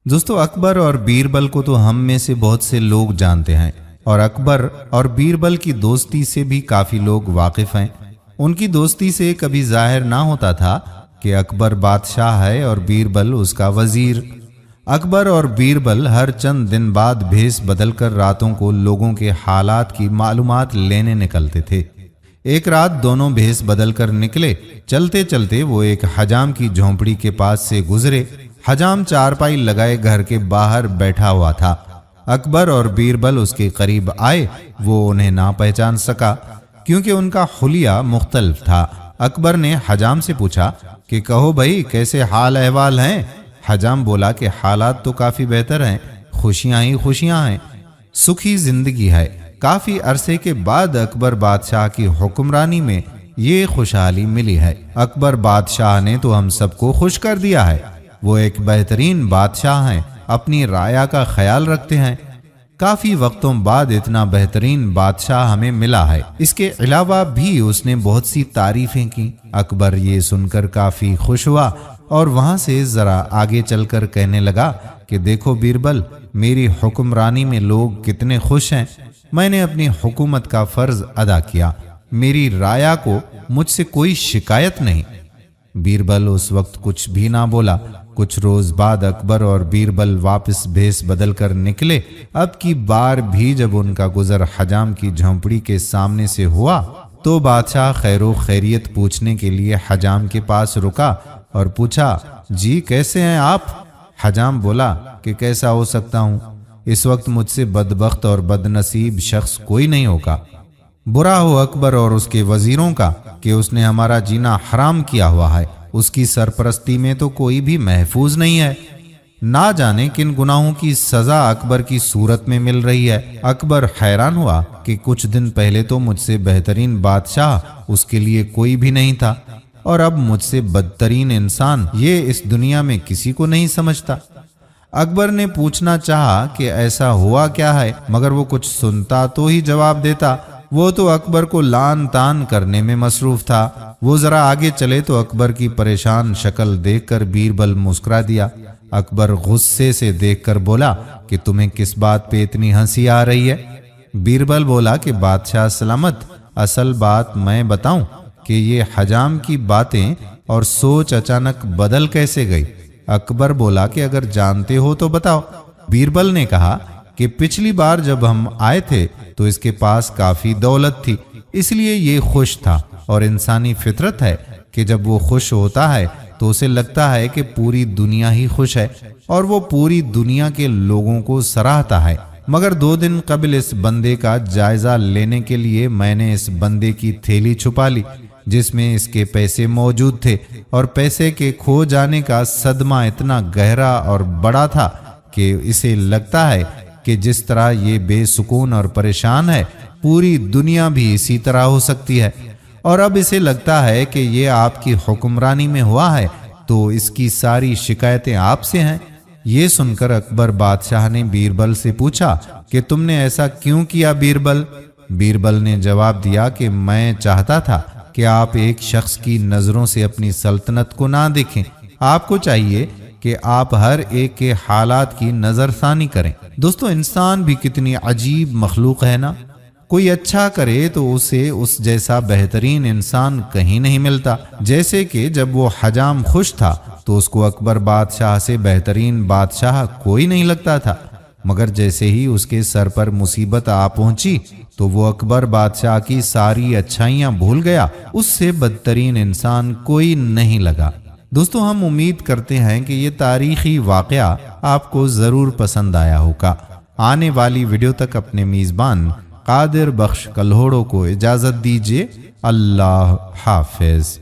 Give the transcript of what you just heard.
دوستو اکبر اور بیربل کو تو ہم میں سے بہت سے لوگ جانتے ہیں اور اکبر اور بیربل کی دوستی سے بھی کافی لوگ واقف ہیں۔ ان کی دوستی سے کبھی ظاہر نہ ہوتا تھا کہ اکبر بادشاہ ہے اور بیربل اس کا وزیر۔ اکبر اور بیربل ہر چند دن بعد بھیس بدل کر راتوں کو لوگوں کے حالات کی معلومات لینے نکلتے تھے۔ ایک رات دونوں بھیس بدل کر نکلے۔ چلتے چلتے وہ ایک حجام کی جھونپڑی کے پاس سے گزرے۔ حجام چارپائی لگائے گھر کے باہر بیٹھا ہوا تھا۔ اکبر اور بیربل اس کے قریب آئے۔ وہ انہیں نہ پہچان سکا کیونکہ ان کا حلیہ مختلف تھا۔ اکبر نے حجام سے پوچھا کہ کہو بھائی کیسے حال احوال ہیں؟ حجام بولا کہ حالات تو کافی بہتر ہیں، خوشیاں ہی خوشیاں ہیں، سکھی زندگی ہے۔ کافی عرصے کے بعد اکبر بادشاہ کی حکمرانی میں یہ خوشحالی ملی ہے۔ اکبر بادشاہ نے تو ہم سب کو خوش کر دیا ہے۔ وہ ایک بہترین بادشاہ ہیں، اپنی رعایا کا خیال رکھتے ہیں۔ کافی وقتوں بعد اتنا بہترین بادشاہ ہمیں ملا ہے۔ اس کے علاوہ بھی اس نے بہت سی تعریفیں کی۔ اکبر یہ سن کر کافی خوش ہوا اور وہاں سے ذرا آگے چل کر کہنے لگا کہ دیکھو بیربل، میری حکمرانی میں لوگ کتنے خوش ہیں۔ میں نے اپنی حکومت کا فرض ادا کیا، میری رعایا کو مجھ سے کوئی شکایت نہیں۔ بیربل اس وقت کچھ بھی نہ بولا۔ کچھ روز بعد اکبر اور بیربل واپس بھیس بدل کر نکلے۔ اب کی بار بھی جب ان کا گزر حجام کی جھونپڑی کے سامنے سے ہوا تو بادشاہ خیر و خیریت پوچھنے کے لیے حجام کے پاس رکا اور پوچھا، جی کیسے ہیں آپ؟ حجام بولا کہ کیسا ہو سکتا ہوں، اس وقت مجھ سے بدبخت اور بد نصیب شخص کوئی نہیں ہوگا۔ برا ہو اکبر اور اس کے وزیروں کا کہ اس نے ہمارا جینا حرام کیا ہوا ہے، اس کی سرپرستی میں تو کوئی بھی محفوظ نہیں ہے۔ نہ جانے کن گناہوں کی سزا اکبر کی صورت میں مل رہی ہے۔ اکبر حیران ہوا کہ کچھ دن پہلے تو مجھ سے بہترین بادشاہ اس کے لیے کوئی بھی نہیں تھا اور اب مجھ سے بدترین انسان یہ اس دنیا میں کسی کو نہیں سمجھتا۔ اکبر نے پوچھنا چاہا کہ ایسا ہوا کیا ہے، مگر وہ کچھ سنتا تو ہی جواب دیتا۔ وہ تو اکبر کو لان تان کرنے میں مصروف تھا۔ وہ ذرا آگے چلے تو اکبر کی پریشان شکل دیکھ کر بیربل مسکرا دیا۔ اکبر غصے سے دیکھ کر بولا کہ تمہیں کس بات پہ اتنی ہنسی آ رہی ہے؟ بیربل بولا کہ بادشاہ سلامت، اصل بات میں بتاؤں کہ یہ حجام کی باتیں اور سوچ اچانک بدل کیسے گئی؟ اکبر بولا کہ اگر جانتے ہو تو بتاؤ۔ بیربل نے کہا کہ پچھلی بار جب ہم آئے تھے تو اس کے پاس کافی دولت تھی، اس لیے یہ خوش تھا، اور انسانی فطرت ہے کہ جب وہ خوش ہوتا ہے تو اسے لگتا ہے کہ پوری دنیا ہی خوش ہے اور وہ پوری دنیا کے لوگوں کو سراہتا ہے۔ مگر 2 دن قبل اس بندے کا جائزہ لینے کے لیے میں نے اس بندے کی تھیلی چھپا لی جس میں اس کے پیسے موجود تھے، اور پیسے کے کھو جانے کا صدمہ اتنا گہرا اور بڑا تھا کہ اسے لگتا ہے کہ جس طرح یہ بے سکون اور پریشان ہے پوری دنیا بھی اسی طرح ہو سکتی ہے، اور اب اسے لگتا ہے کہ یہ آپ کی حکمرانی میں ہوا ہے تو اس کی ساری شکایتیں آپ سے ہیں۔ یہ سن کر اکبر بادشاہ نے بیربل سے پوچھا کہ تم نے ایسا کیوں کیا بیربل؟ بیربل نے جواب دیا کہ میں چاہتا تھا کہ آپ ایک شخص کی نظروں سے اپنی سلطنت کو نہ دیکھیں، آپ کو چاہیے کہ آپ ہر ایک کے حالات کی نظر ثانی کریں۔ دوستو انسان بھی کتنی عجیب مخلوق ہے نا، کوئی اچھا کرے تو اسے اس جیسا بہترین انسان کہیں نہیں ملتا۔ جیسے کہ جب وہ حجام خوش تھا تو اس کو اکبر بادشاہ سے بہترین بادشاہ کوئی نہیں لگتا تھا، مگر جیسے ہی اس کے سر پر مصیبت آ پہنچی تو وہ اکبر بادشاہ کی ساری اچھائیاں بھول گیا، اس سے بدترین انسان کوئی نہیں لگا۔ دوستو ہم امید کرتے ہیں کہ یہ تاریخی واقعہ آپ کو ضرور پسند آیا ہوگا۔ آنے والی ویڈیو تک اپنے میزبان قادر بخش کلہوڑو کو اجازت دیجیے۔ اللہ حافظ۔